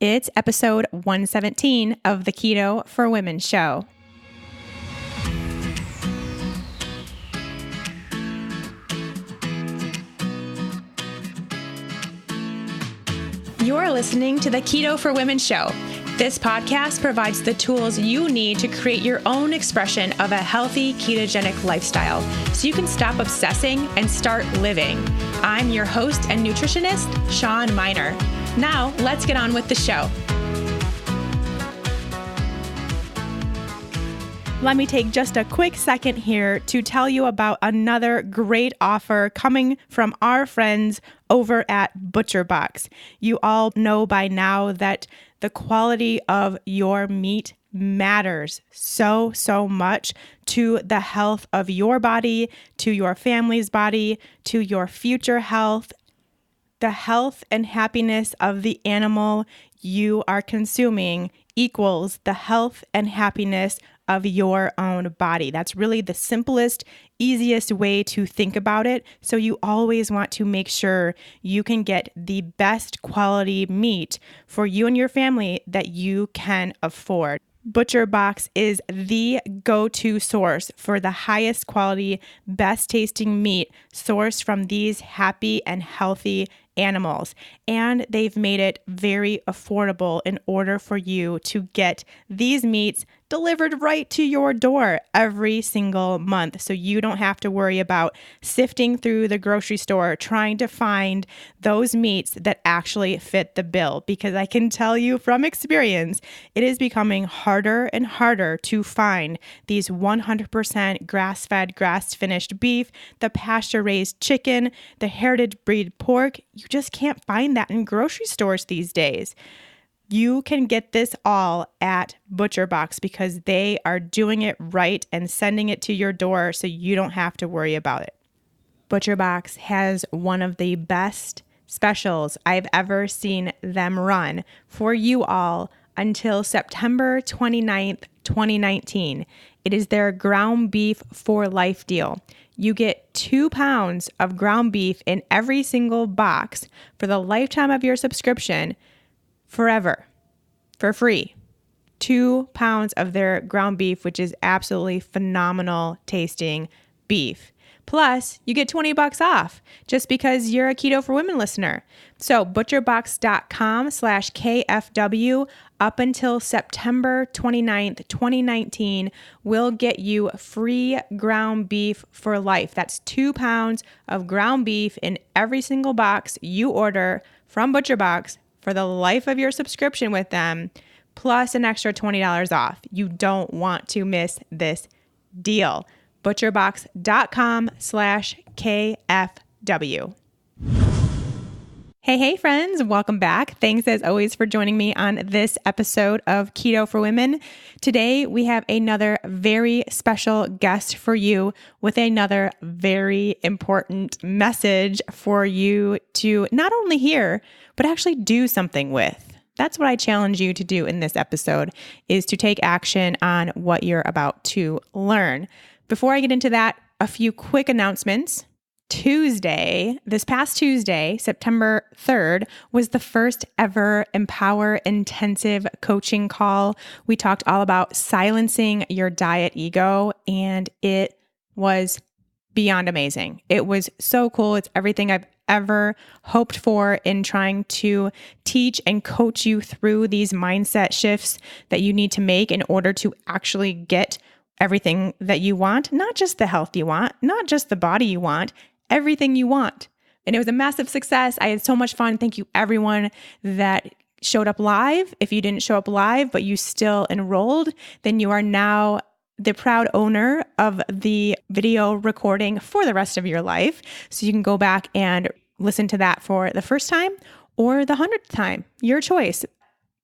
It's episode 117 of the Keto for Women show. You're listening to the Keto for Women show. This podcast provides the tools you need to create your own expression of a healthy ketogenic lifestyle so you can stop obsessing and start living. I'm your host and nutritionist, Shawn Miner. Now, let's get on with the show. Let me take just a quick second here to tell you about another great offer coming from our friends over at ButcherBox. You all know by now that the quality of your meat matters so much to the health of your body, to your family's body, to your future health. The health and happiness of the animal you are consuming equals the health and happiness of your own body. That's really the simplest, easiest way to think about it. So you always want to make sure you can get the best quality meat for you and your family that you can afford. ButcherBox is the go-to source for the highest quality, best tasting meat sourced from these happy and healthy animals. And they've made it very affordable in order for you to get these meats delivered right to your door every single month. So you don't have to worry about sifting through the grocery store trying to find those meats that actually fit the bill. Because I can tell you from experience, it is becoming harder and harder to find these 100% grass-fed, grass-finished beef, the pasture-raised chicken, the heritage breed pork. You just can't find that in grocery stores these days. You can get this all at ButcherBox because they are doing it right and sending it to your door so you don't have to worry about it. ButcherBox has one of the best specials I've ever seen them run for you all until September 29th, 2019. It is their ground beef for life deal. You get 2 pounds of ground beef in every single box for the lifetime of your subscription forever, for free. 2 pounds of their ground beef, which is absolutely phenomenal tasting beef. Plus, you get $20 off just because you're a Keto for Women listener. So butcherbox.com/KFW up until September 29th, 2019 will get you free ground beef for life. That's 2 pounds of ground beef in every single box you order from ButcherBox for the life of your subscription with them, plus an extra $20 off. You don't want to miss this deal. butcherbox.com/KFW. Hey friends, welcome back. Thanks as always for joining me on this episode of Keto for Women. Today we have another very special guest for you with another very important message for you to not only hear, but actually do something with. That's what I challenge you to do in this episode, is to take action on what you're about to learn. Before I get into that, a few quick announcements. This past Tuesday, September 3rd, was the first ever Empower Intensive coaching call. We talked all about silencing your diet ego, and it was beyond amazing. It was so cool. It's everything I've ever hoped for in trying to teach and coach you through these mindset shifts that you need to make in order to actually get everything that you want, not just the health you want, not just the body you want, everything you want. And it was a massive success. I had so much fun. Thank you everyone that showed up live. If you didn't show up live, but you still enrolled, then you are now the proud owner of the video recording for the rest of your life. So you can go back and listen to that for the first time or the 100th time, your choice.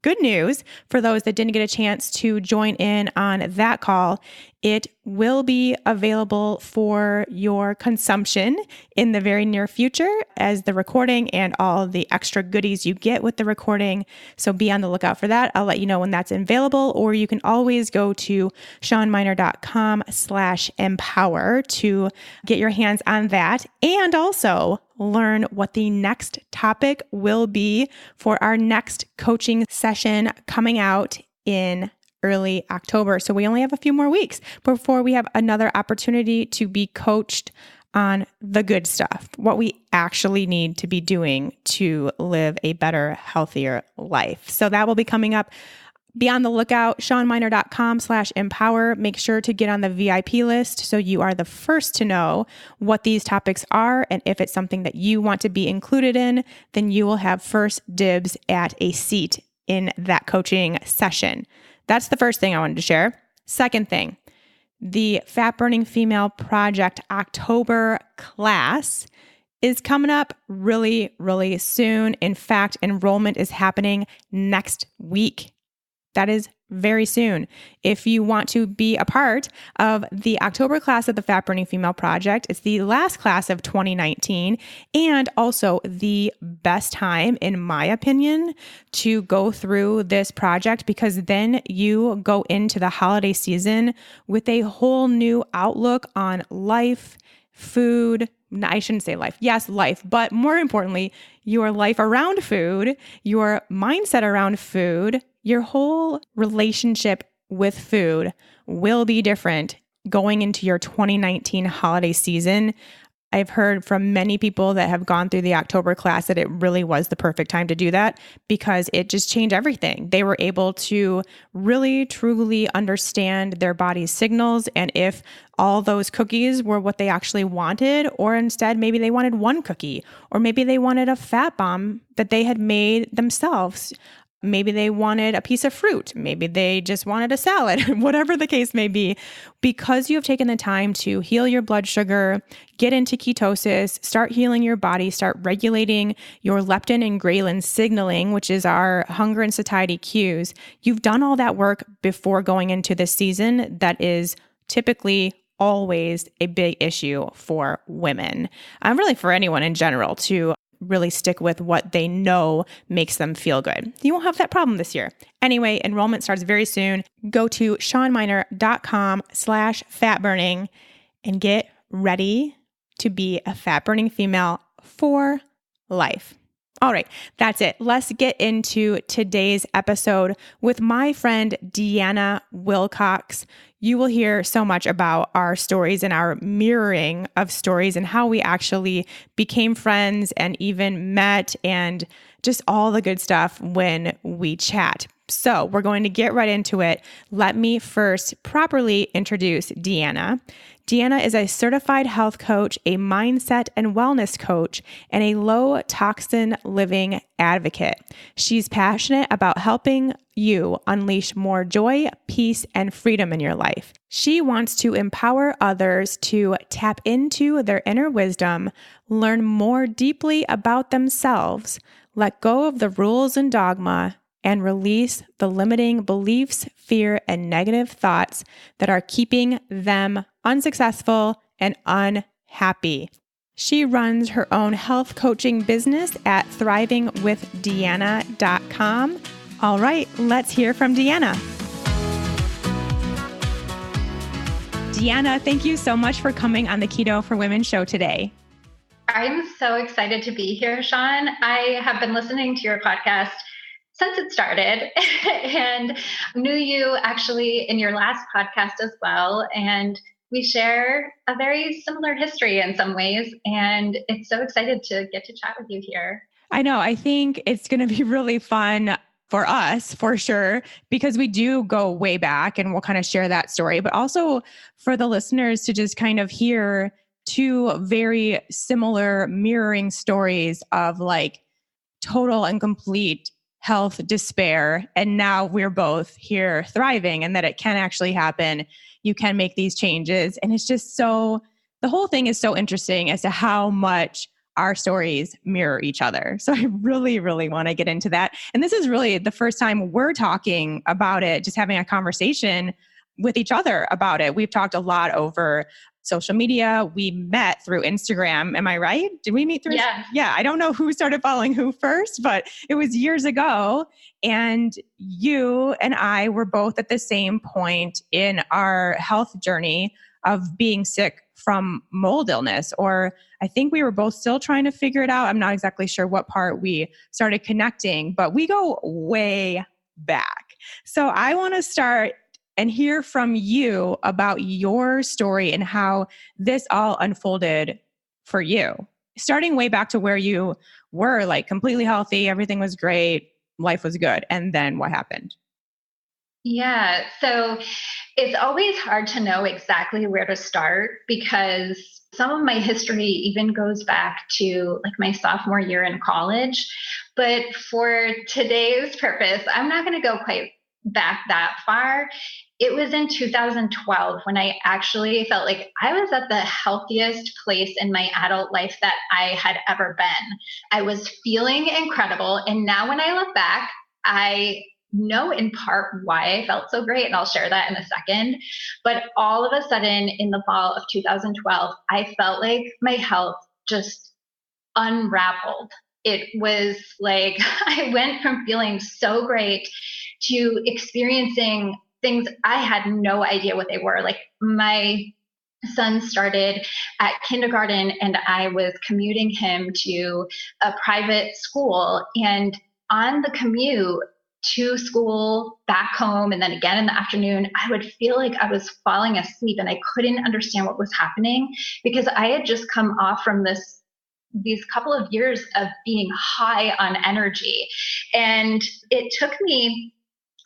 Good news for those that didn't get a chance to join in on that call It will be available for your consumption in the very near future as the recording and all the extra goodies you get with the recording. So be on the lookout for that. I'll let you know when that's available, or you can always go to shawnminer.com/empower to get your hands on that, and also learn what the next topic will be for our next coaching session coming out in early October. So we only have a few more weeks before we have another opportunity to be coached on the good stuff, what we actually need to be doing to live a better, healthier life. So that will be coming up. Be on the lookout, shawnminer.com/empower. Make sure to get on the VIP list so you are the first to know what these topics are. And if it's something that you want to be included in, then you will have first dibs at a seat in that coaching session. That's the first thing I wanted to share. Second thing, the Fat Burning Female Project October class is coming up really, really soon. In fact, enrollment is happening next week. That is very soon. If you want to be a part of the October class of the Fat Burning Female Project, it's the last class of 2019 and also the best time, in my opinion, to go through this project, because then you go into the holiday season with a whole new outlook on life, food. No, I shouldn't say life. Yes, life, but more importantly, your life around food, your mindset around food, your whole relationship with food will be different going into your 2019 holiday season. I've heard from many people that have gone through the October class that it really was the perfect time to do that, because it just changed everything. They were able to really, truly understand their body's signals, and if all those cookies were what they actually wanted, or instead maybe they wanted one cookie, or maybe they wanted a fat bomb that they had made themselves. Maybe they wanted a piece of fruit. Maybe they just wanted a salad, whatever the case may be. Because you have taken the time to heal your blood sugar, get into ketosis, start healing your body, start regulating your leptin and ghrelin signaling, which is our hunger and satiety cues. You've done all that work before going into this season that is typically always a big issue for women, really for anyone in general, to really stick with what they know makes them feel good. You won't have that problem this year. Anyway, enrollment starts very soon. Go to shawnminer.com/fatburning and get ready to be a fat burning female for life. All right, that's it. Let's get into today's episode with my friend Deanna Wilcox. You will hear so much about our stories and our mirroring of stories and how we actually became friends and even met, and just all the good stuff when we chat. So we're going to get right into it. Let me first properly introduce Deanna. Deanna is a certified health coach, a mindset and wellness coach, and a low toxin living advocate. She's passionate about helping you unleash more joy, peace, and freedom in your life. She wants to empower others to tap into their inner wisdom, learn more deeply about themselves, let go of the rules and dogma, and release the limiting beliefs, fear, and negative thoughts that are keeping them unsuccessful and unhappy. She runs her own health coaching business at thrivingwithdeanna.com. All right, let's hear from Deanna. Deanna, thank you so much for coming on the Keto for Women show today. I'm so excited to be here, Shawn. I have been listening to your podcast since it started and knew you actually in your last podcast as well. And we share a very similar history in some ways. And it's so excited to get to chat with you here. I know. I think it's going to be really fun for us, for sure, because we do go way back, and we'll kind of share that story, but also for the listeners to just kind of hear two very similar mirroring stories of like total and complete health despair. And now we're both here thriving, and that it can actually happen. You can make these changes. And it's just so, the whole thing is so interesting as to how much our stories mirror each other. So I really, really want to get into that. And this is really the first time we're talking about it, just having a conversation, with each other about it. We've talked a lot over social media. We met through Instagram. Am I right? Did we meet through? Yeah. Yeah. I don't know who started following who first, but it was years ago. And you and I were both at the same point in our health journey of being sick from mold illness, or I think we were both still trying to figure it out. I'm not exactly sure what part we started connecting, but we go way back. So I want to start and hear from you about your story and how this all unfolded for you. Starting way back to where you were like completely healthy, everything was great, life was good. And then what happened? Yeah. So it's always hard to know exactly where to start because some of my history even goes back to like my sophomore year in college. But for today's purpose, I'm not going to go quite back that far. It was in 2012 when I actually felt like I was at the healthiest place in my adult life that I had ever been. I was feeling incredible. And now when I look back, I know in part why I felt so great, and I'll share that in a second. But all of a sudden in the fall of 2012, I felt like my health just unraveled. It was like I went from feeling so great to experiencing things I had no idea what they were. Like my son started at kindergarten and I was commuting him to a private school. And on the commute to school, back home, and then again in the afternoon, I would feel like I was falling asleep and I couldn't understand what was happening because I had just come off from these couple of years of being high on energy. And it took me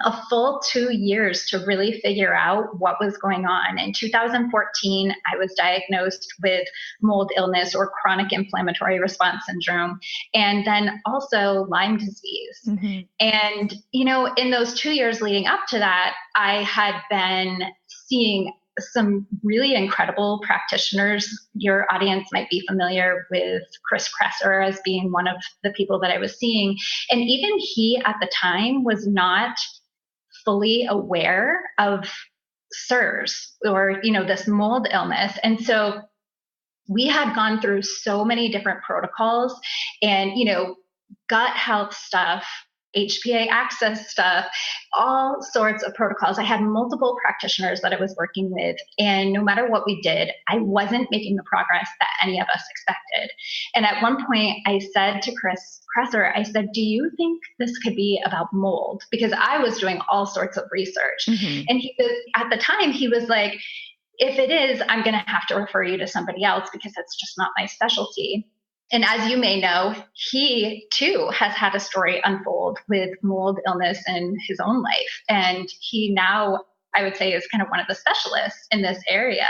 a full 2 years to really figure out what was going on. In 2014, I was diagnosed with mold illness or chronic inflammatory response syndrome, and then also Lyme disease. Mm-hmm. And, in those 2 years leading up to that, I had been seeing some really incredible practitioners. Your audience might be familiar with Chris Kresser as being one of the people that I was seeing. And even he at the time was not fully aware of SIRS or, this mold illness. And so we had gone through so many different protocols and, gut health stuff, HPA access stuff, all sorts of protocols. I had multiple practitioners that I was working with, and no matter what we did, I wasn't making the progress that any of us expected. And at one point I said to Chris Kresser, I said, do you think this could be about mold? Because I was doing all sorts of research. Mm-hmm. And at the time, he was like, if it is, I'm going to have to refer you to somebody else because that's just not my specialty. And as you may know, he too has had a story unfold with mold illness in his own life. And he now, I would say, is kind of one of the specialists in this area.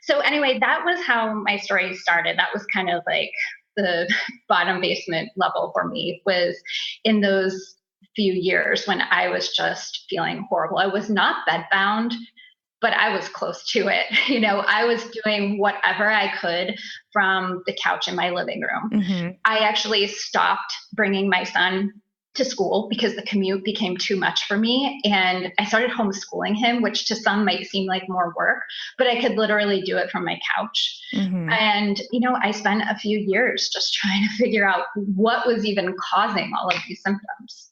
So anyway, that was how my story started. That was kind of like the bottom basement level for me, was in those few years when I was just feeling horrible. I was not bedbound, but I was close to it. I was doing whatever I could from the couch in my living room. Mm-hmm. I actually stopped bringing my son to school because the commute became too much for me. And I started homeschooling him, which to some might seem like more work, but I could literally do it from my couch. Mm-hmm. And, I spent a few years just trying to figure out what was even causing all of these symptoms.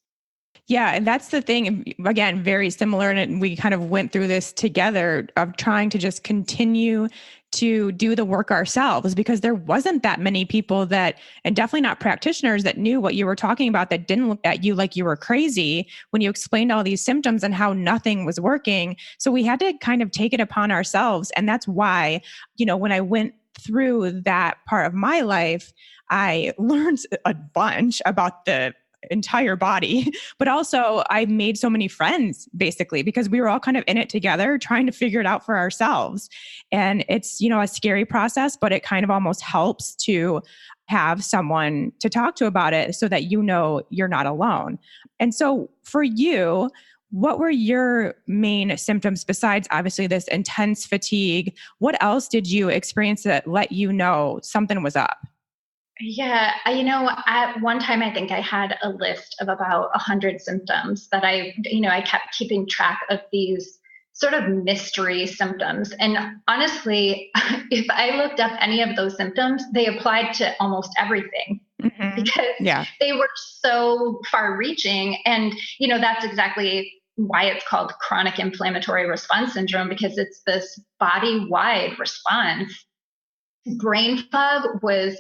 Yeah. And that's the thing, again, very similar. And we kind of went through this together of trying to just continue to do the work ourselves because there wasn't that many people and definitely not practitioners that knew what you were talking about, that didn't look at you like you were crazy when you explained all these symptoms and how nothing was working. So we had to kind of take it upon ourselves. And that's why, when I went through that part of my life, I learned a bunch about the entire body, but also I made so many friends basically because we were all kind of in it together trying to figure it out for ourselves. And it's, a scary process, but it kind of almost helps to have someone to talk to about it so that you're not alone. And so for you, what were your main symptoms besides obviously this intense fatigue? What else did you experience that let you know something was up? Yeah, at one time, I think I had a list of about 100 symptoms that I kept keeping track of these sort of mystery symptoms. And honestly, if I looked up any of those symptoms, they applied to almost everything because Yeah. they were so far reaching. And, that's exactly why it's called chronic inflammatory response syndrome, because it's this body wide response. Brain fog was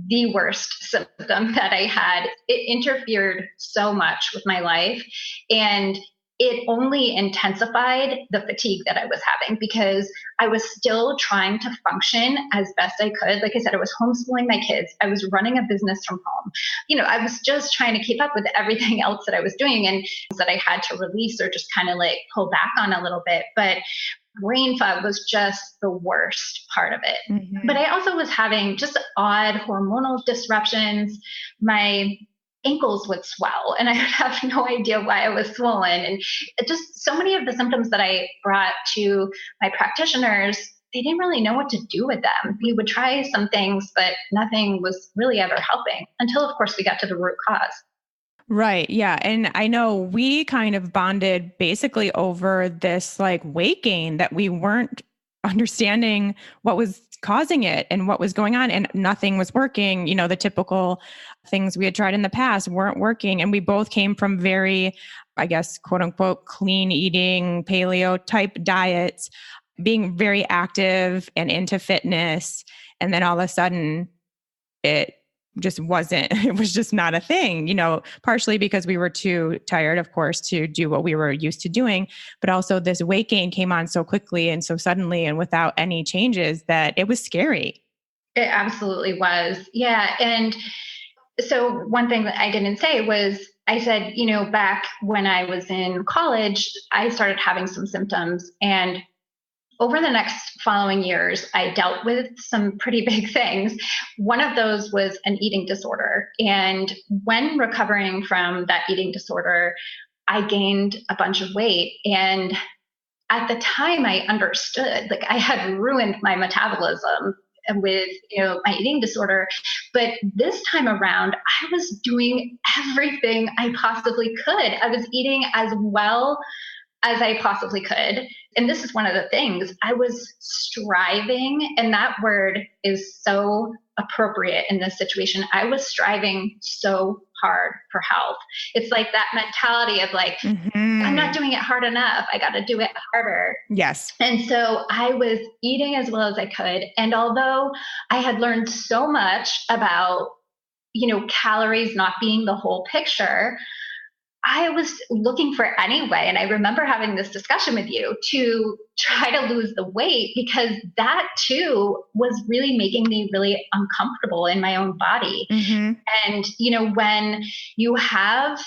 the worst symptom that I had. It interfered so much with my life. And it only intensified the fatigue that I was having because I was still trying to function as best I could. Like I said, I was homeschooling my kids. I was running a business from home. I was just trying to keep up with everything else that I was doing and that I had to release or just kind of like pull back on a little bit. But brain fog was just the worst part of it. But I also was having just odd hormonal disruptions. My ankles would swell and I would have no idea why I was swollen. And just so many of the symptoms that I brought to my practitioners, they didn't really know what to do with them. We would try some things, but nothing was really ever helping until, of course, we got to the root cause. Right. Yeah. And I know we kind of bonded basically over this like weight gain that we weren't understanding what was causing it and what was going on, and nothing was working. The typical things we had tried in the past weren't working. And we both came from very, I guess, quote unquote, clean eating, paleo type diets, being very active and into fitness. And then all of a sudden it was just not a thing, partially because we were too tired, of course, to do what we were used to doing. But also this weight gain came on so quickly and so suddenly and without any changes that it was scary. It absolutely was. Yeah. And so one thing that I didn't say was I said, back when I was in college, I started having some symptoms, and over the next following years, I dealt with some pretty big things. One of those was an eating disorder. And when recovering from that eating disorder, I gained a bunch of weight. And at the time, I understood, like I had ruined my metabolism with my eating disorder. But this time around, I was doing everything I possibly could. I was eating as well as I possibly could. And this is one of the things I was striving, and that word is so appropriate in this situation. I was striving so hard for health. It's like that mentality of like, I'm not doing it hard enough. I got to do it harder. Yes. And so I was eating as well as I could. And although I had learned so much about, calories not being the whole picture, I was looking for any way. And I remember having this discussion with you to try to lose the weight, because that too was really making me really uncomfortable in my own body. And, when you have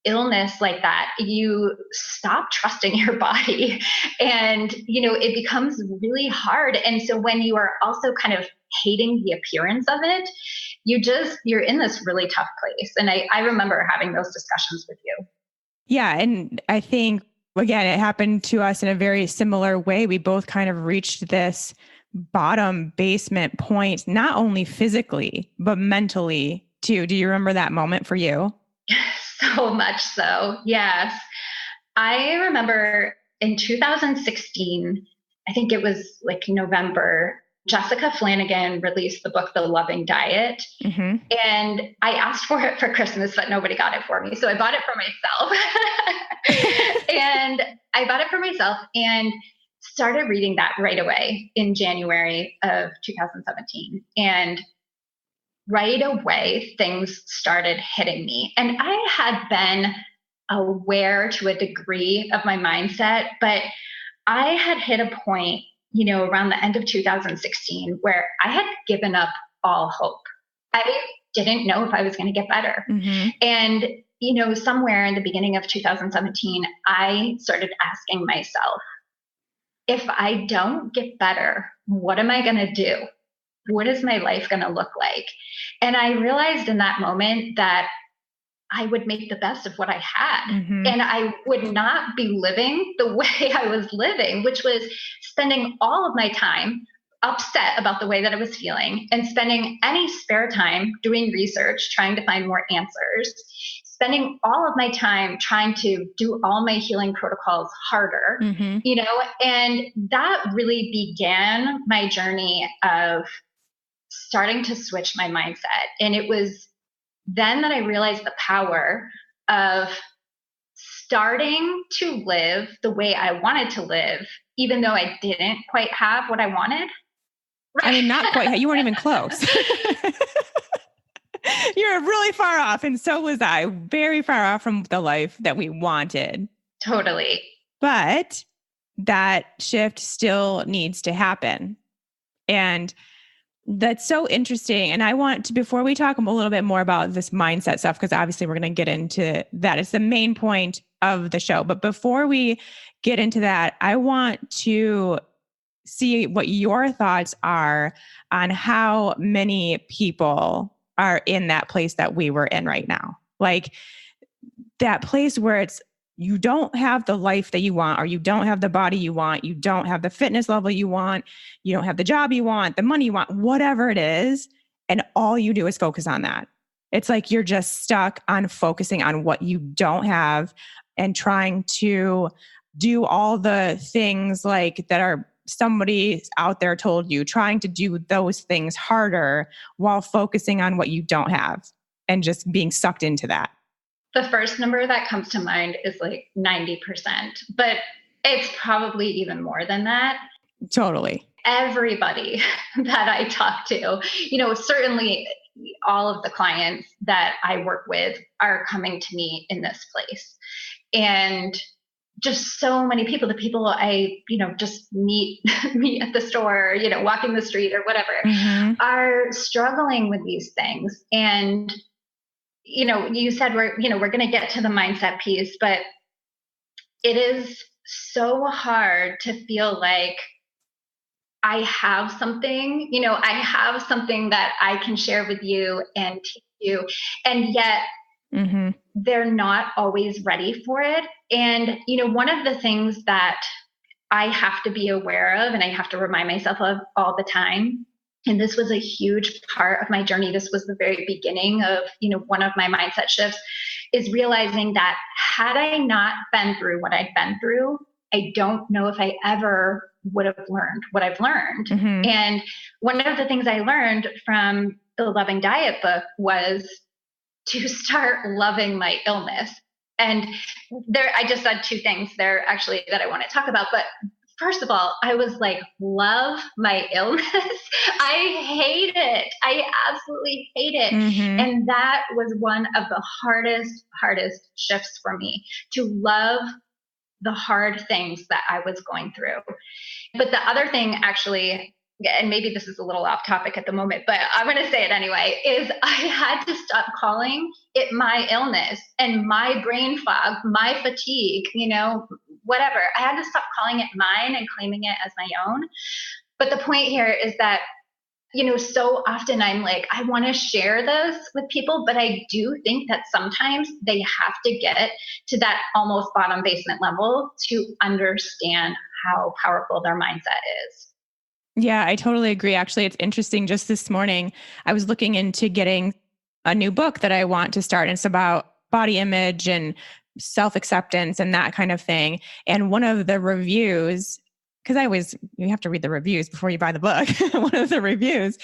illness like that, you stop trusting your body and, it becomes really hard. And so when you are also kind of hating the appearance of it, you're in this really tough place. And I remember having those discussions with you. Yeah. And I think, again, it happened to us in a very similar way. We both kind of reached this bottom basement point, not only physically, but mentally too. Do you remember that moment for you? So much so. Yes. I remember in 2016, I think it was like November, Jessica Flanagan released the book, The Loving Diet. And I asked for it for Christmas, but nobody got it for me. So I bought it for myself. And I bought it for myself and started reading that right away in January of 2017. And right away, things started hitting me. And I had been aware to a degree of my mindset, but I had hit a point, around the end of 2016 where I had given up all hope. I didn't know if I was going to get better. And, somewhere in the beginning of 2017, I started asking myself, if I don't get better, what am I going to do? What is my life going to look like? And I realized in that moment that I would make the best of what I had. And I would not be living the way I was living, which was spending all of my time upset about the way that I was feeling and spending any spare time doing research, trying to find more answers. spending all of my time trying to do all my healing protocols harder, and that really began my journey of starting to switch my mindset. And it was then that I realized the power of starting to live the way I wanted to live, even though I didn't quite have what I wanted. I mean, not quite. You weren't even close. You were really far off. And so was I, very far off from the life that we wanted. Totally. But that shift still needs to happen. And that's so interesting. And I want to, before we talk a little bit more about this mindset stuff, because obviously we're going to get into that. It's the main point of the show. But before we get into that, I want to see what your thoughts are on how many people are in that place that we were in right now. Like that place where it's, you don't have the life that you want, or you don't have the body you want, you don't have the fitness level you want, you don't have the job you want, the money you want, whatever it is. And all you do is focus on that. It's like you're just stuck on focusing on what you don't have and trying to do all the things like that are somebody out there told you, trying to do those things harder while focusing on what you don't have and just being sucked into that. The first number that comes to mind is like 90%, but it's probably even more than that. Totally. Everybody that I talk to, certainly all of the clients that I work with are coming to me in this place. And just so many people, the people I, just meet at the store, walking the street or whatever, are struggling with these things. And, you said we're going to get to the mindset piece, but it is so hard to feel like I have something, I have something that I can share with you and teach you. And yet they're not always ready for it. And, one of the things that I have to be aware of and I have to remind myself of all the time, and this was a huge part of my journey. This was the very beginning of, one of my mindset shifts, is realizing that had I not been through what I'd been through, I don't know if I ever would have learned what I've learned. And one of the things I learned from the Loving Diet book was to start loving my illness. And I just said two things there actually that I want to talk about. But first of all, I was like, love my illness. I hate it. I absolutely hate it. And that was one of the hardest shifts for me, to love the hard things that I was going through. But the other thing actually, and maybe this is a little off topic at the moment, but I'm going to say it anyway, is I had to stop calling it my illness and my brain fog, my fatigue, whatever. I had to stop calling it mine and claiming it as my own. But the point here is that, so often I'm like, I want to share this with people, but I do think that sometimes they have to get to that almost bottom basement level to understand how powerful their mindset is. Yeah, I totally agree. Actually, it's interesting. Just this morning, I was looking into getting a new book that I want to start. And it's about body image and self-acceptance and that kind of thing. And one of the reviews, because you have to read the reviews before you buy the book. One of the reviews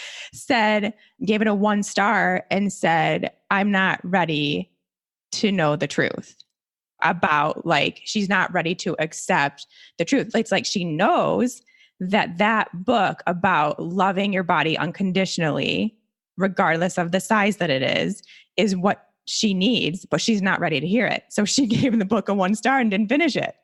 gave it a 1 star and said, I'm not ready to know the truth about, like, she's not ready to accept the truth. It's like she knows that book about loving your body unconditionally, regardless of the size that it is what she needs, but she's not ready to hear it. So she gave the book a 1 star and didn't finish it.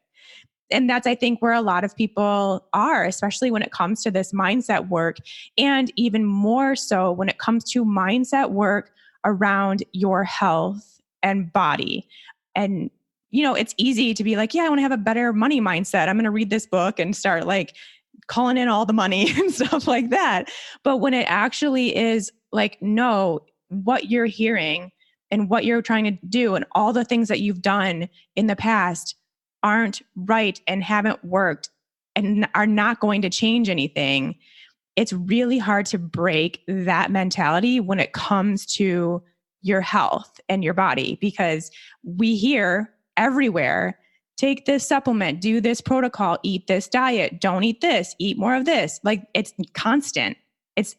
And that's, I think, where a lot of people are, especially when it comes to this mindset work, and even more so when it comes to mindset work around your health and body. And, it's easy to be like, yeah, I want to have a better money mindset. I'm going to read this book and start like calling in all the money and stuff like that. But when it actually is like, no, what you're hearing and what you're trying to do and all the things that you've done in the past aren't right and haven't worked and are not going to change anything, it's really hard to break that mentality when it comes to your health and your body, because we hear everywhere, take this supplement, do this protocol, eat this diet, don't eat this, eat more of this. Like it's constant. It's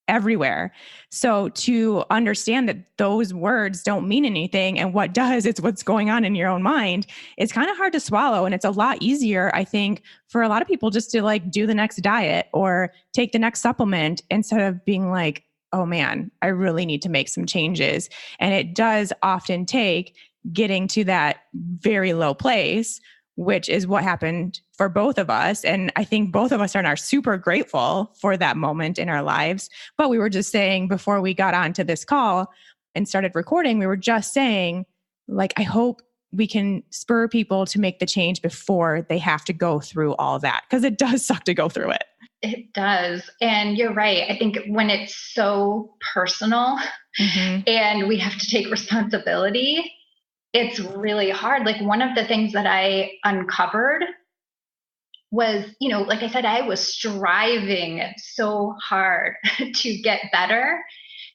everywhere. So to understand that those words don't mean anything and what does, it's what's going on in your own mind, it's kind of hard to swallow. And it's a lot easier, I think, for a lot of people just to like do the next diet or take the next supplement instead of being like, oh man, I really need to make some changes. And it does often take getting to that very low place, which is what happened for both of us. And I think both of us are super grateful for that moment in our lives. But we were just saying before we got onto this call and started recording, we were just saying, like, I hope we can spur people to make the change before they have to go through all that, because it does suck to go through it. It does. And you're right. I think when it's so personal and we have to take responsibility, it's really hard. Like one of the things that I uncovered was, like I said, I was striving so hard to get better.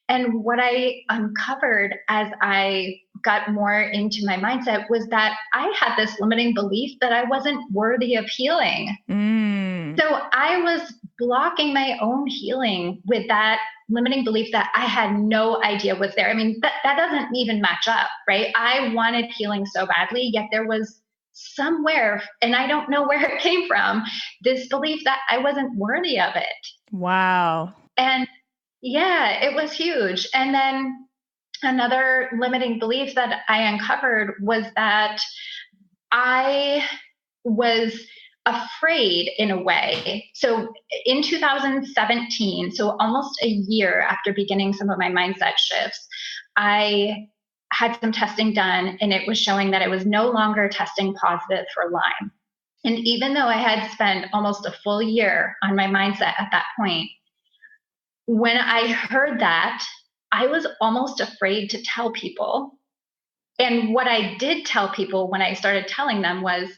And what I uncovered as I got more into my mindset was that I had this limiting belief that I wasn't worthy of healing. So I was blocking my own healing with that limiting belief that I had no idea was there. I mean, that doesn't even match up, right? I wanted healing so badly, yet there was somewhere, and I don't know where it came from, this belief that I wasn't worthy of it. Wow. And yeah, it was huge. And then another limiting belief that I uncovered was that I was afraid in a way. So in 2017, so almost a year after beginning some of my mindset shifts, I had some testing done and it was showing that I was no longer testing positive for Lyme. And even though I had spent almost a full year on my mindset at that point, when I heard that, I was almost afraid to tell people. And what I did tell people when I started telling them was,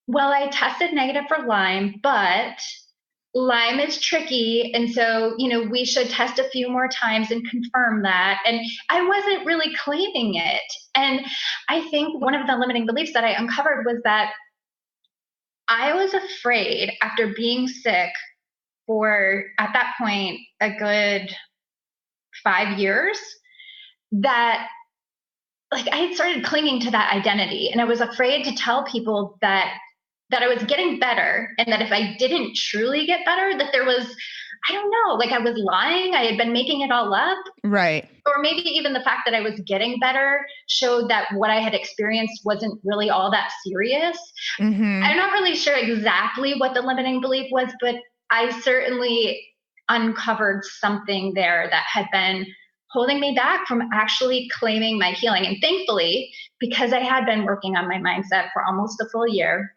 well, I tested negative for Lyme, but Lyme is tricky. And so, we should test a few more times and confirm that. And I wasn't really claiming it. And I think one of the limiting beliefs that I uncovered was that I was afraid after being sick for, at that point, a good 5 years, that like I had started clinging to that identity. And I was afraid to tell people that I was getting better, and that if I didn't truly get better, that there was, I don't know, like I was lying. I had been making it all up. Right. Or maybe even the fact that I was getting better showed that what I had experienced wasn't really all that serious. I'm not really sure exactly what the limiting belief was, but I certainly uncovered something there that had been holding me back from actually claiming my healing. And thankfully, because I had been working on my mindset for almost a full year,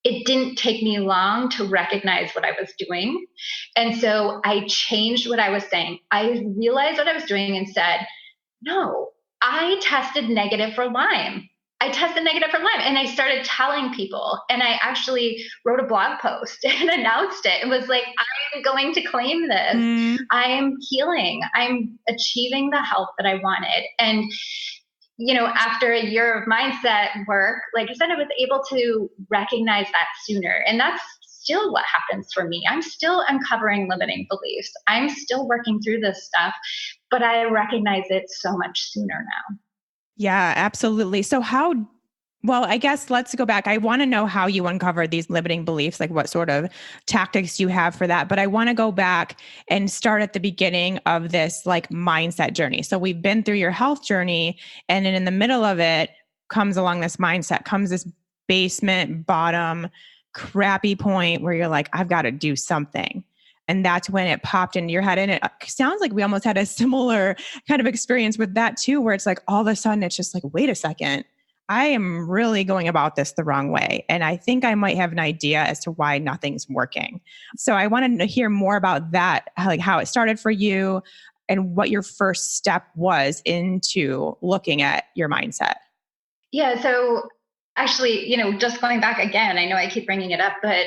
it didn't take me long to recognize what I was doing. And so I changed what I was saying. I realized what I was doing and said, no, I tested negative for Lyme. I tested negative for Lyme. And I started telling people. And I actually wrote a blog post and announced it. It was like, I'm going to claim this. I'm healing. I'm achieving the health that I wanted. And after a year of mindset work, like I said, I was able to recognize that sooner. And that's still what happens for me. I'm still uncovering limiting beliefs. I'm still working through this stuff, but I recognize it so much sooner now. Yeah, absolutely. So well, I guess let's go back. I want to know how you uncovered these limiting beliefs, like what sort of tactics you have for that. But I want to go back and start at the beginning of this like mindset journey. So we've been through your health journey, and then in the middle of it comes along this mindset, comes this basement bottom crappy point where you're like, I've got to do something. And that's when it popped into your head. And it sounds like we almost had a similar kind of experience with that too, where it's like all of a sudden it's just like, wait a second, I am really going about this the wrong way. And I think I might have an idea as to why nothing's working. So I wanted to hear more about that, like how it started for you and what your first step was into looking at your mindset. Yeah. So actually, just going back again, I know I keep bringing it up, but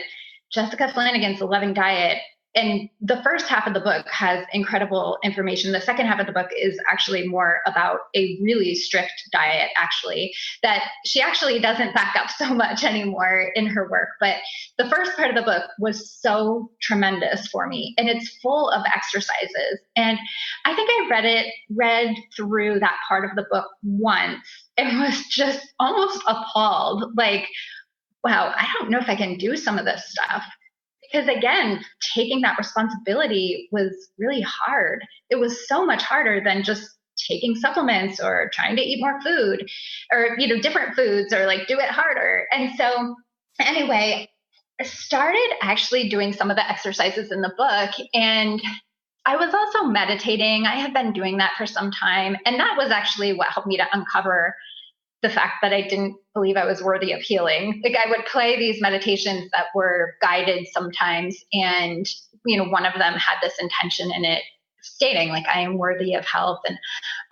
Jessica Flanagan's The Loving Diet And the first half of the book has incredible information. The second half of the book is actually more about a really strict diet, actually, that she actually doesn't back up so much anymore in her work. But the first part of the book was so tremendous for me, and it's full of exercises. And I think I read through that part of the book once and was just almost appalled. Like, wow, I don't know if I can do some of this stuff. Because again, taking that responsibility was really hard. It was so much harder than just taking supplements or trying to eat more food or, different foods or like do it harder. And so anyway, I started actually doing some of the exercises in the book, and I was also meditating. I had been doing that for some time. And that was actually what helped me to uncover the fact that I didn't believe I was worthy of healing. Like, I would play these meditations that were guided sometimes. And, one of them had this intention in it stating like, I am worthy of health. And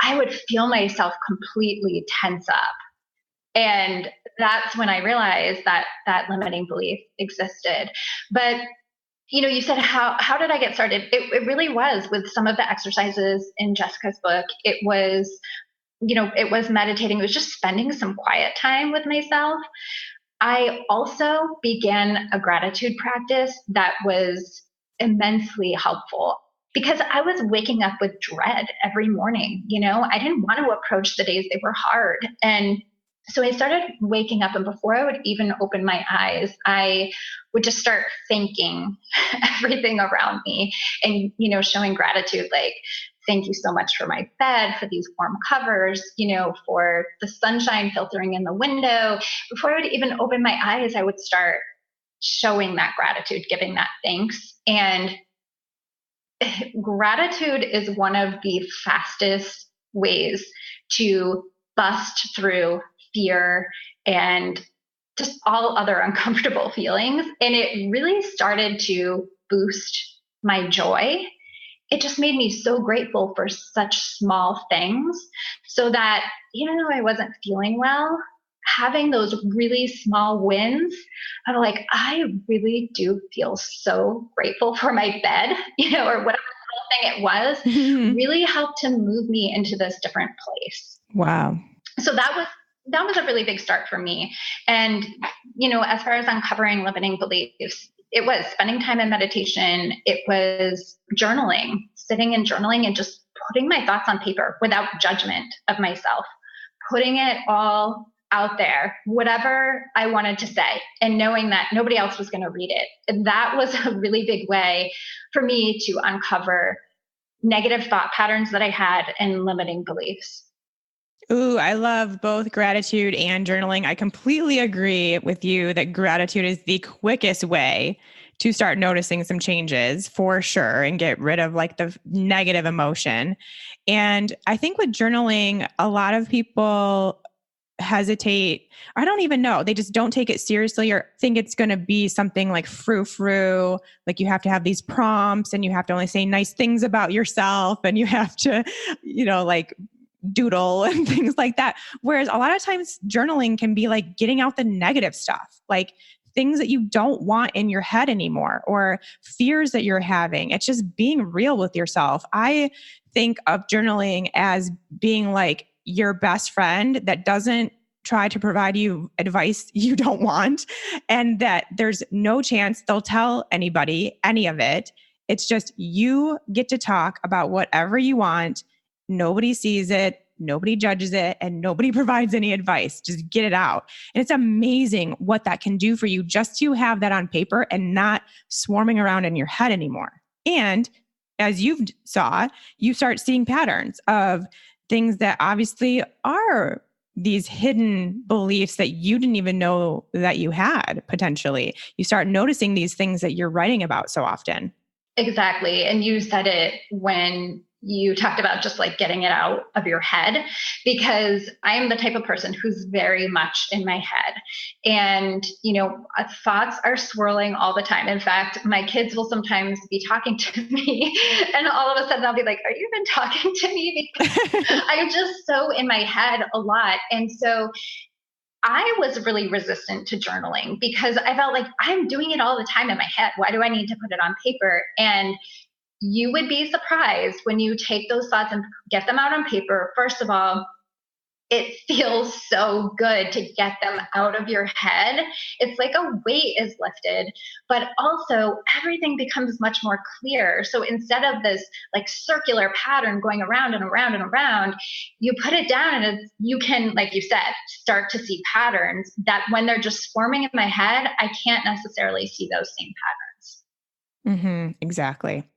I would feel myself completely tense up. And that's when I realized that that limiting belief existed. But you said, how did I get started? It really was with some of the exercises in Jessica's book. It was meditating. It was just spending some quiet time with myself. I also began a gratitude practice that was immensely helpful because I was waking up with dread every morning. I didn't want to approach the days they were hard. And so I started waking up, and before I would even open my eyes, I would just start thanking everything around me and, showing gratitude, like, thank you so much for my bed, for these warm covers, for the sunshine filtering in the window. Before I would even open my eyes, I would start showing that gratitude, giving that thanks. And gratitude is one of the fastest ways to bust through fear and just all other uncomfortable feelings. And it really started to boost my joy. It just made me so grateful for such small things, so that even though I wasn't feeling well, having those really small wins, I'm like, I really do feel so grateful for my bed, or whatever thing it was, really helped to move me into this different place. Wow. So that was a really big start for me. And, as far as uncovering limiting beliefs, it was spending time in meditation. It was journaling, sitting and journaling and just putting my thoughts on paper without judgment of myself, putting it all out there, whatever I wanted to say, and knowing that nobody else was going to read it. And that was a really big way for me to uncover negative thought patterns that I had and limiting beliefs. Ooh, I love both gratitude and journaling. I completely agree with you that gratitude is the quickest way to start noticing some changes for sure and get rid of like the negative emotion. And I think with journaling, a lot of people hesitate. I don't even know. They just don't take it seriously or think it's going to be something like frou-frou. Like you have to have these prompts and you have to only say nice things about yourself and you have to, like doodle and things like that. Whereas a lot of times journaling can be like getting out the negative stuff, like things that you don't want in your head anymore or fears that you're having. It's just being real with yourself. I think of journaling as being like your best friend that doesn't try to provide you advice you don't want, and that there's no chance they'll tell anybody any of it. It's just you get to talk about whatever you want. Nobody sees it, nobody judges it, and nobody provides any advice. Just get it out. And it's amazing what that can do for you just to have that on paper and not swarming around in your head anymore. And as you start seeing patterns of things that obviously are these hidden beliefs that you didn't even know that you had potentially. You start noticing these things that you're writing about so often. Exactly. And you said it when you talked about just like getting it out of your head, because I am the type of person who's very much in my head, and, thoughts are swirling all the time. In fact, my kids will sometimes be talking to me and all of a sudden I'll be like, are you even talking to me? Because I'm just so in my head a lot. And so I was really resistant to journaling because I felt like I'm doing it all the time in my head. Why do I need to put it on paper? And you would be surprised when you take those thoughts and get them out on paper. First of all, it feels so good to get them out of your head. It's like a weight is lifted, but also everything becomes much more clear. So instead of this like circular pattern going around and around and around, you put it down and you can, like you said, start to see patterns that when they're just forming in my head, I can't necessarily see those same patterns. Exactly.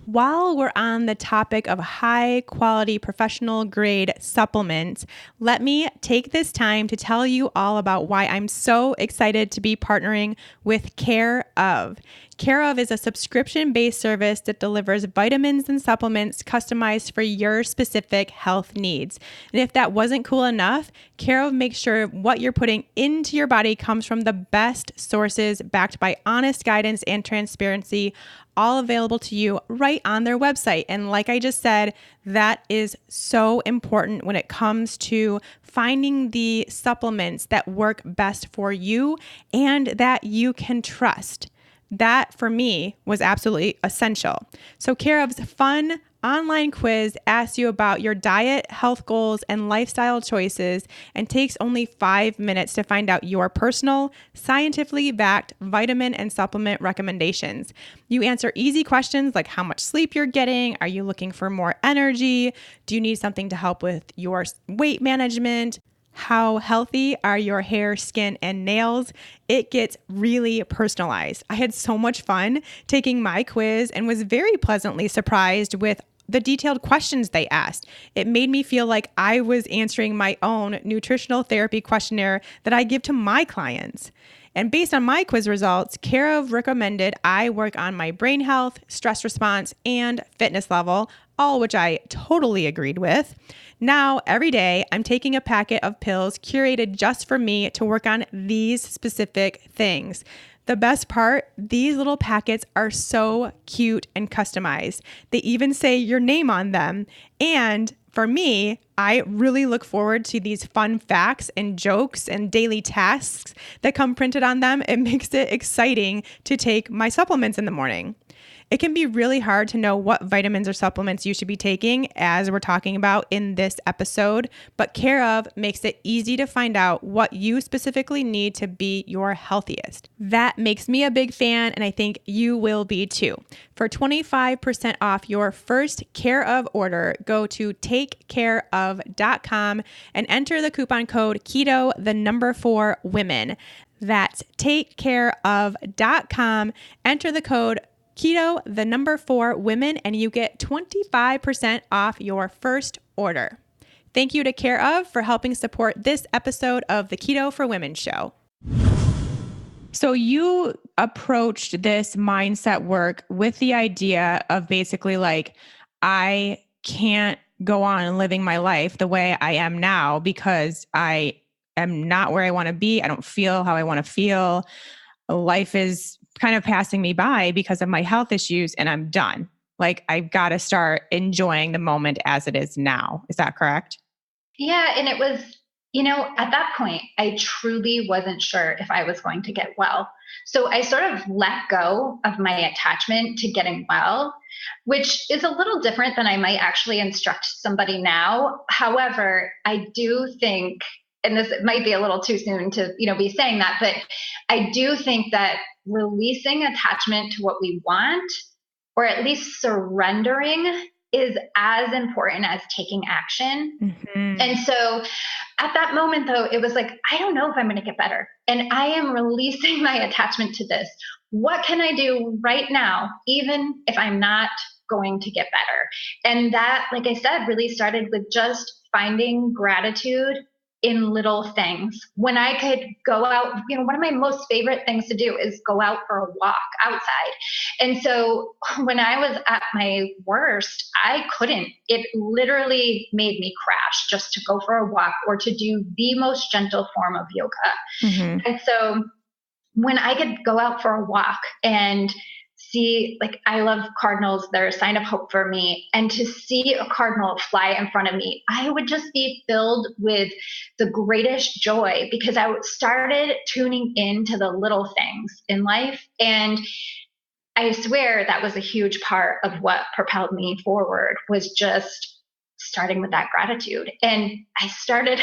While we're on the topic of high quality professional grade supplements, let me take this time to tell you all about why I'm so excited to be partnering with Care of. Care of is a subscription-based service that delivers vitamins and supplements customized for your specific health needs. And if that wasn't cool enough, Care of makes sure what you're putting into your body comes from the best sources backed by honest guidance and transparency, all available to you right on their website. And like I just said, that is so important when it comes to finding the supplements that work best for you and that you can trust. That for me was absolutely essential. So Care of's fun online quiz asks you about your diet, health goals, and lifestyle choices and takes only 5 minutes to find out your personal, scientifically backed vitamin and supplement recommendations. You answer easy questions like how much sleep you're getting, are you looking for more energy, do you need something to help with your weight management, how healthy are your hair, skin, and nails? It gets really personalized. I had so much fun taking my quiz and was very pleasantly surprised with the detailed questions they asked. It made me feel like I was answering my own nutritional therapy questionnaire that I give to my clients. And based on my quiz results, Care of recommended I work on my brain health, stress response, and fitness level, all which I totally agreed with. Now, every day, I'm taking a packet of pills curated just for me to work on these specific things. The best part, these little packets are so cute and customized. They even say your name on them. And for me, I really look forward to these fun facts and jokes and daily tasks that come printed on them. It makes it exciting to take my supplements in the morning. It can be really hard to know what vitamins or supplements you should be taking, as we're talking about in this episode, but Care of makes it easy to find out what you specifically need to be your healthiest. That makes me a big fan, and I think you will be too. For 25% off your first Care of order, go to takecareof.com and enter the coupon code KETO4WOMEN. That's takecareof.com. Enter the code KETO4WOMEN and you get 25% off your first order. Thank you to Care of for helping support this episode of the Keto for Women show. So you approached this mindset work with the idea of basically like, I can't go on living my life the way I am now because I am not where I want to be. I don't feel how I want to feel. Life is kind of passing me by because of my health issues and I'm done. Like I've got to start enjoying the moment as it is now. Is that correct? Yeah. And it was, at that point, I truly wasn't sure if I was going to get well. So I sort of let go of my attachment to getting well, which is a little different than I might actually instruct somebody now. However, I do think, and this might be a little too soon to, be saying that, but I do think that releasing attachment to what we want, or at least surrendering, is as important as taking action. Mm-hmm. And so at that moment, though, it was like, I don't know if I'm going to get better. And I am releasing my attachment to this. What can I do right now, even if I'm not going to get better? And that, like I said, really started with just finding gratitude in little things. When I could go out, one of my most favorite things to do is go out for a walk outside. And so when I was at my worst, I couldn't. It literally made me crash just to go for a walk or to do the most gentle form of yoga. Mm-hmm. And so when I could go out for a walk and see, like, I love cardinals. They're a sign of hope for me. And to see a cardinal fly in front of me, I would just be filled with the greatest joy because I started tuning into the little things in life. And I swear that was a huge part of what propelled me forward, was just starting with that gratitude. And I started,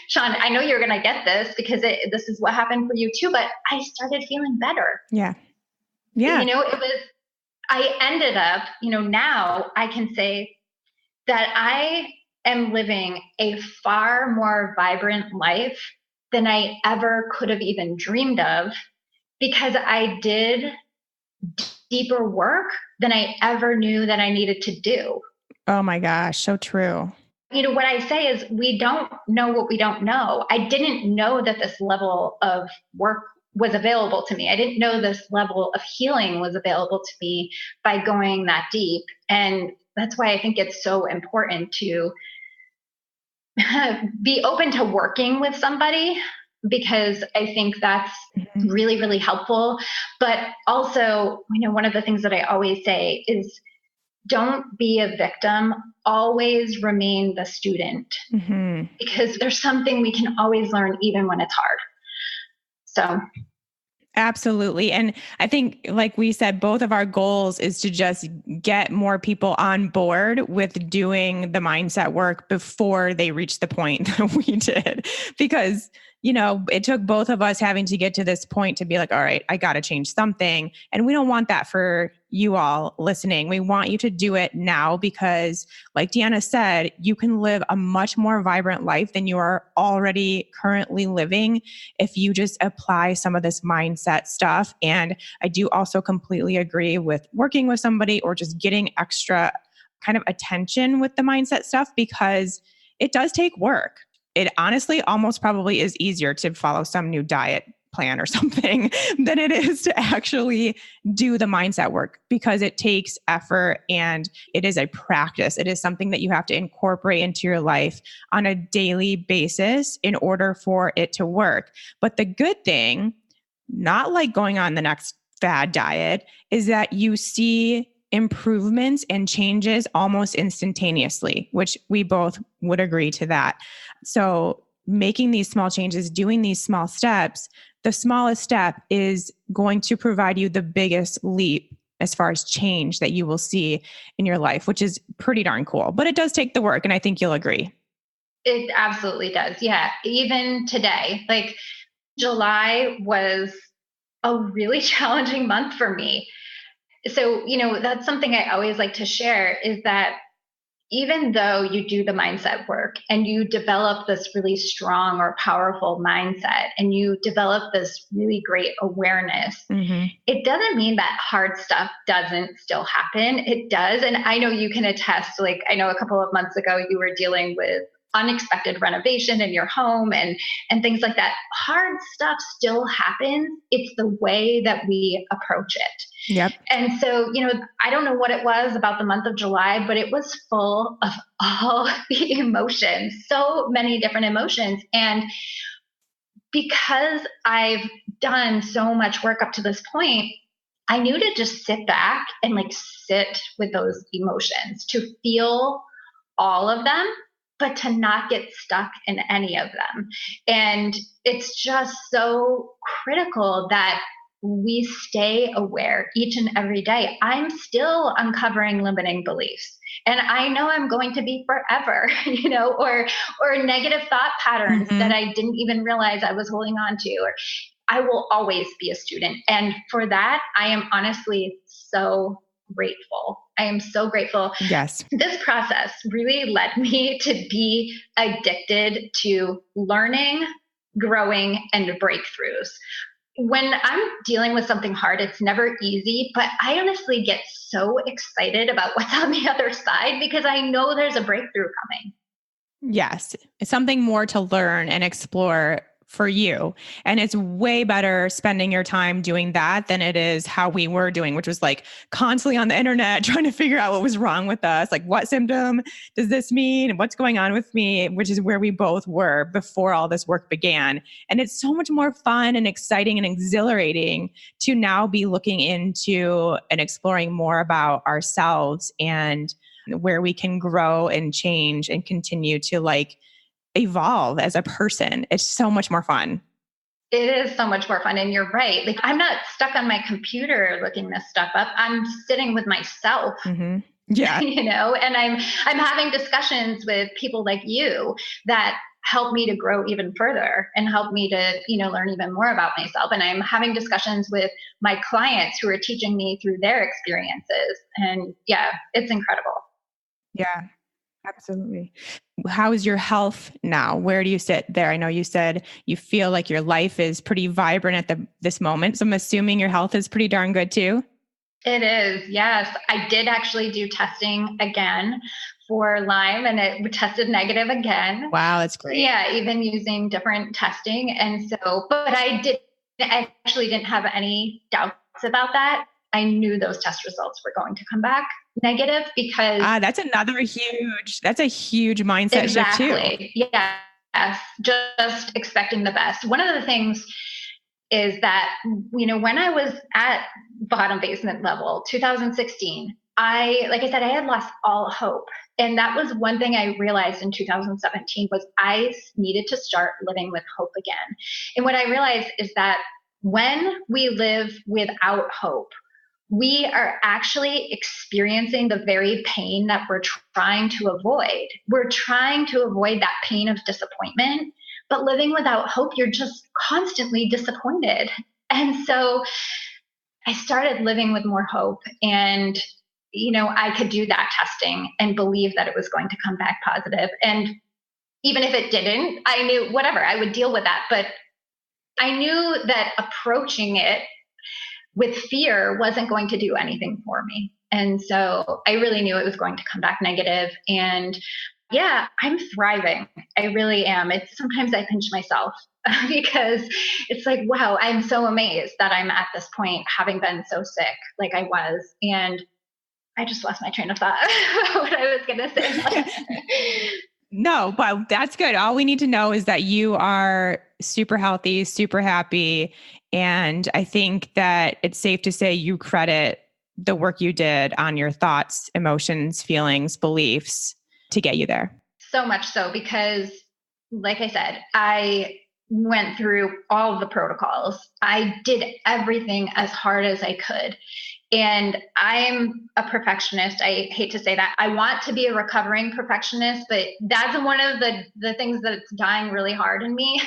Sean, I know you're going to get this because this is what happened for you too, but I started feeling better. Yeah. Yeah. I ended up, now I can say that I am living a far more vibrant life than I ever could have even dreamed of, because I did deeper work than I ever knew that I needed to do. Oh my gosh, so true. What I say is, we don't know what we don't know. I didn't know that this level of work was available to me. I didn't know this level of healing was available to me by going that deep. And that's why I think it's so important to be open to working with somebody, because I think that's really, really helpful. But also, one of the things that I always say is, don't be a victim, always remain the student, because there's something we can always learn even when it's hard. So. Absolutely. And I think, like we said, both of our goals is to just get more people on board with doing the mindset work before they reach the point that we did. Because, it took both of us having to get to this point to be like, all right, I got to change something. And we don't want that for you all listening. We want you to do it now because, like Deanna said, you can live a much more vibrant life than you are already currently living if you just apply some of this mindset stuff. And I do also completely agree with working with somebody or just getting extra kind of attention with the mindset stuff, because it does take work. It honestly almost probably is easier to follow some new diet plan or something than it is to actually do the mindset work, because it takes effort and it is a practice. It is something that you have to incorporate into your life on a daily basis in order for it to work. But the good thing, not like going on the next fad diet, is that you see improvements and changes almost instantaneously, which we both would agree to that. So making these small changes, doing these small steps, the smallest step is going to provide you the biggest leap as far as change that you will see in your life, which is pretty darn cool. But it does take the work, and I think you'll agree. It absolutely does. Yeah. Even today, like, July was a really challenging month for me. So, that's something I always like to share, is that even though you do the mindset work and you develop this really strong or powerful mindset and you develop this really great awareness, it doesn't mean that hard stuff doesn't still happen. It does. And I know you can attest, like, I know a couple of months ago you were dealing with unexpected renovation in your home and things like that. Hard stuff still happens. It's the way that we approach it. Yep. And so, I don't know what it was about the month of July, but it was full of all the emotions, so many different emotions. And because I've done so much work up to this point, I knew to just sit back and sit with those emotions, to feel all of them, but to not get stuck in any of them. And it's just so critical that we stay aware each and every day. I'm still uncovering limiting beliefs, and I know I'm going to be forever, or negative thought patterns that I didn't even realize I was holding on to, or I will always be a student. And for that, I am honestly so grateful. I am so grateful. Yes. This process really led me to be addicted to learning, growing, and breakthroughs. When I'm dealing with something hard, it's never easy, but I honestly get so excited about what's on the other side because I know there's a breakthrough coming. Yes. It's something more to learn and explore for you. And it's way better spending your time doing that than it is how we were doing, which was like constantly on the internet trying to figure out what was wrong with us. Like, what symptom does this mean? What's going on with me? Which is where we both were before all this work began. And it's so much more fun and exciting and exhilarating to now be looking into and exploring more about ourselves and where we can grow and change and continue to like evolve as a person. It's so much more fun. It is so much more fun. And you're right. Like, I'm not stuck on my computer looking this stuff up. I'm sitting with myself. Mm-hmm. Yeah. And I'm having discussions with people like you that help me to grow even further and help me to, learn even more about myself. And I'm having discussions with my clients who are teaching me through their experiences. And yeah, it's incredible. Yeah, absolutely. How is your health now? Where do you sit there? I know you said you feel like your life is pretty vibrant at this moment. So I'm assuming your health is pretty darn good too. It is. Yes. I did actually do testing again for Lyme and it tested negative again. Wow, that's great. Yeah, even using different testing. And so, but I actually didn't have any doubts about that. I knew those test results were going to come back negative because that's a huge mindset shift too. Yes. Just expecting the best. One of the things is that, when I was at bottom basement level, 2016, like I said, I had lost all hope. And that was one thing I realized in 2017 was I needed to start living with hope again. And what I realized is that when we live without hope, we are actually experiencing the very pain that we're trying to avoid. We're trying to avoid that pain of disappointment, but living without hope, you're just constantly disappointed. And so I started living with more hope and, I could do that testing and believe that it was going to come back positive. And even if it didn't, I knew whatever, I would deal with that. But I knew that approaching it with fear wasn't going to do anything for me. And so I really knew it was going to come back negative. And yeah, I'm thriving. I really am. Sometimes I pinch myself because it's like, wow, I'm so amazed that I'm at this point, having been so sick like I was. And I just lost my train of thought what I was going to say. No, but that's good. All we need to know is that you are super healthy, super happy. And I think that it's safe to say you credit the work you did on your thoughts, emotions, feelings, beliefs to get you there. So much so because, like I said, I went through all of the protocols. I did everything as hard as I could. And I'm a perfectionist. I hate to say that. I want to be a recovering perfectionist, but that's one of the things that's dying really hard in me.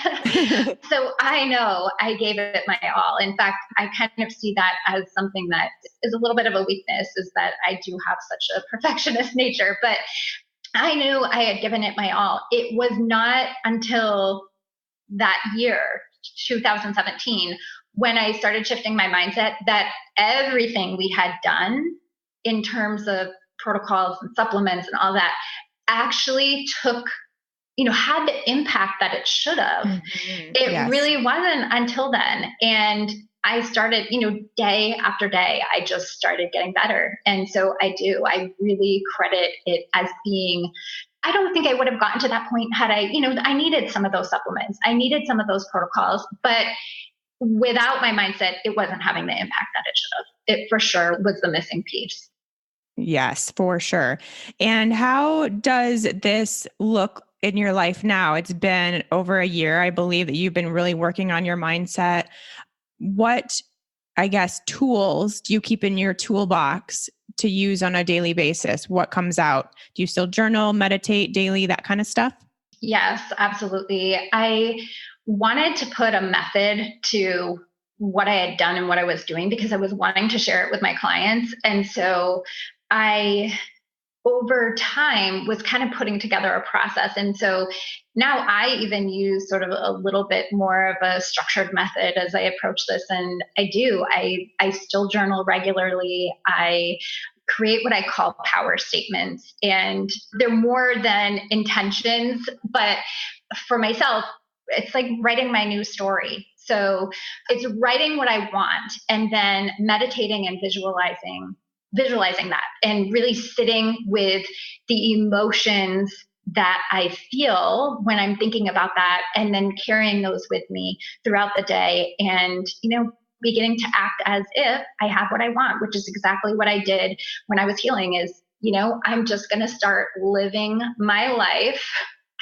So I know I gave it my all. In fact, I kind of see that as something that is a little bit of a weakness, is that I do have such a perfectionist nature, but I knew I had given it my all. It was not until that year, 2017, when I started shifting my mindset, that everything we had done in terms of protocols and supplements and all that actually had the impact that it should have. Mm-hmm. It really wasn't until then. And I started, day after day, I just started getting better. And so I really credit it as being, I don't think I would have gotten to that point had I needed some of those supplements. I needed some of those protocols, but without my mindset, it wasn't having the impact that it should have. It for sure was the missing piece. Yes, for sure. And how does this look in your life now? It's been over a year, I believe, that you've been really working on your mindset. What, tools do you keep in your toolbox to use on a daily basis? What comes out? Do you still journal, meditate daily, that kind of stuff? Yes, absolutely. I wanted to put a method to what I had done and what I was doing because I was wanting to share it with my clients. And so I, over time, was kind of putting together a process. And so now I even use sort of a little bit more of a structured method as I approach this. And I still journal regularly. I create what I call power statements, and they're more than intentions, but for myself, it's like writing my new story. So it's writing what I want and then meditating and visualizing that and really sitting with the emotions that I feel when I'm thinking about that and then carrying those with me throughout the day and, beginning to act as if I have what I want, which is exactly what I did when I was healing is, I'm just going to start living my life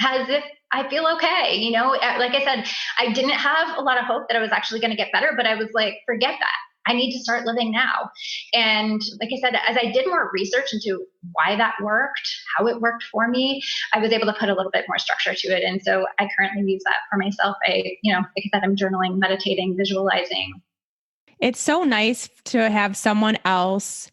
as if I feel okay. Like I said, I didn't have a lot of hope that I was actually going to get better, but I was like, forget that. I need to start living now. And like I said, as I did more research into why that worked, how it worked for me, I was able to put a little bit more structure to it. And so I currently use that for myself. Like I said, I'm journaling, meditating, visualizing. It's so nice to have someone else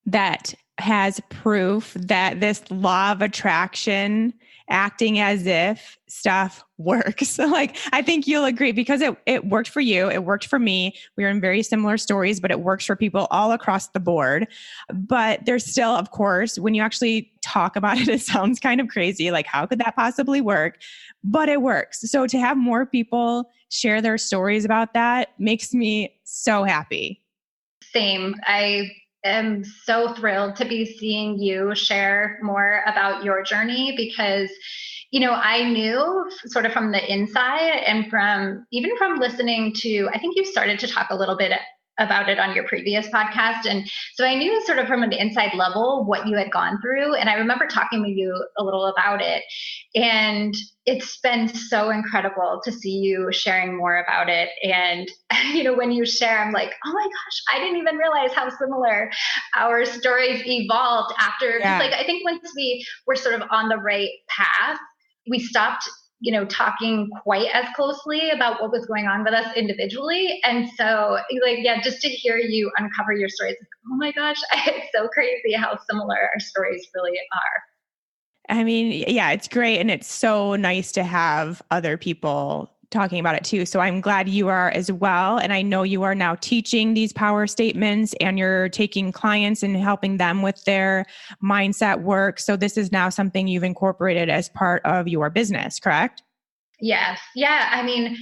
that has proof that this law of attraction, acting as if stuff works. Like, I think you'll agree because it worked for you. It worked for me. We were in very similar stories, but it works for people all across the board. But there's still, of course, when you actually talk about it, it sounds kind of crazy. Like, how could that possibly work? But it works. So to have more people share their stories about that makes me so happy. Same. I am so thrilled to be seeing you share more about your journey because, I knew sort of from the inside and from listening to, I think you started to talk a little bit about it on your previous podcast. And so I knew sort of from an inside level what you had gone through. And I remember talking with you a little about it. And it's been so incredible to see you sharing more about it. And, when you share, I'm like, oh my gosh, I didn't even realize how similar our stories evolved after. Yeah. Like, I think once we were sort of on the right path, we stopped talking quite as closely about what was going on with us individually. And so just to hear you uncover your stories, oh my gosh, it's so crazy how similar our stories really are. I mean, yeah, it's great. And it's so nice to have other people talking about it too. So I'm glad you are as well. And I know you are now teaching these power statements and you're taking clients and helping them with their mindset work. So this is now something you've incorporated as part of your business, correct? Yes. Yeah. I mean,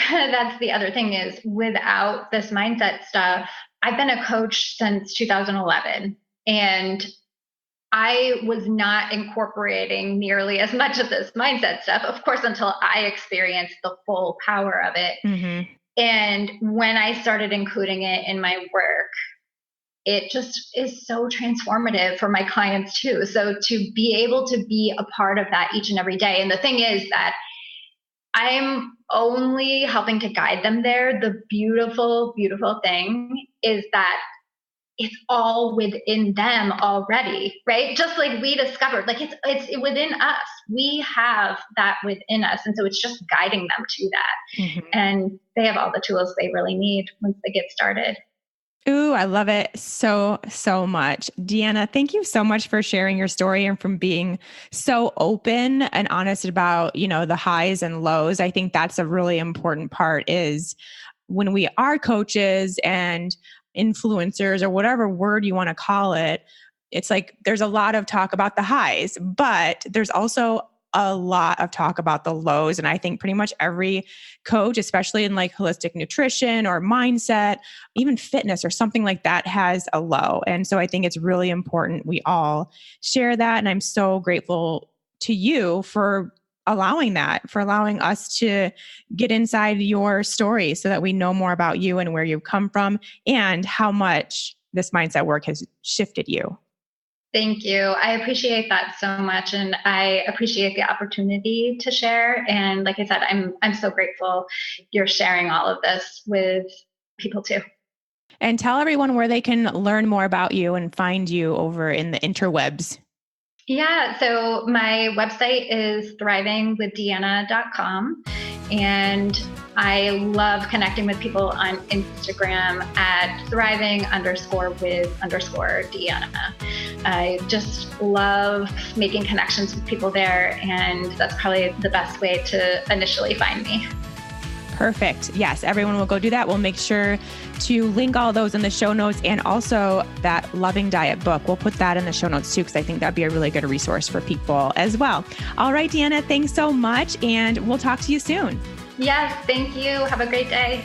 that's the other thing is without this mindset stuff, I've been a coach since 2011 and I was not incorporating nearly as much of this mindset stuff, of course, until I experienced the full power of it. Mm-hmm. And when I started including it in my work, it just is so transformative for my clients too. So to be able to be a part of that each and every day. And the thing is that I'm only helping to guide them there. The beautiful, beautiful thing is that it's all within them already, right? Just like we discovered, like it's within us. We have that within us. And so it's just guiding them to that. Mm-hmm. And they have all the tools they really need once they get started. Ooh, I love it so, so much. Deanna, thank you so much for sharing your story and from being so open and honest about, the highs and lows. I think that's a really important part is when we are coaches and influencers or whatever word you want to call it, it's like there's a lot of talk about the highs, but there's also a lot of talk about the lows. And I think pretty much every coach, especially in like holistic nutrition or mindset, even fitness or something like that, has a low. And so I think it's really important we all share that. And I'm so grateful to you for allowing that, for allowing us to get inside your story so that we know more about you and where you've come from and how much this mindset work has shifted you. Thank you. I appreciate that so much. And I appreciate the opportunity to share. And like I said, I'm so grateful you're sharing all of this with people too. And tell everyone where they can learn more about you and find you over in the interwebs. Yeah, so my website is thrivingwithdeanna.com. And I love connecting with people on Instagram at thriving_with_Deanna. I just love making connections with people there. And that's probably the best way to initially find me. Perfect. Yes, everyone will go do that. We'll make sure to link all those in the show notes, and also that Loving Diet book. We'll put that in the show notes too, because I think that'd be a really good resource for people as well. All right, Deanna, thanks so much, and we'll talk to you soon. Yes, thank you. Have a great day.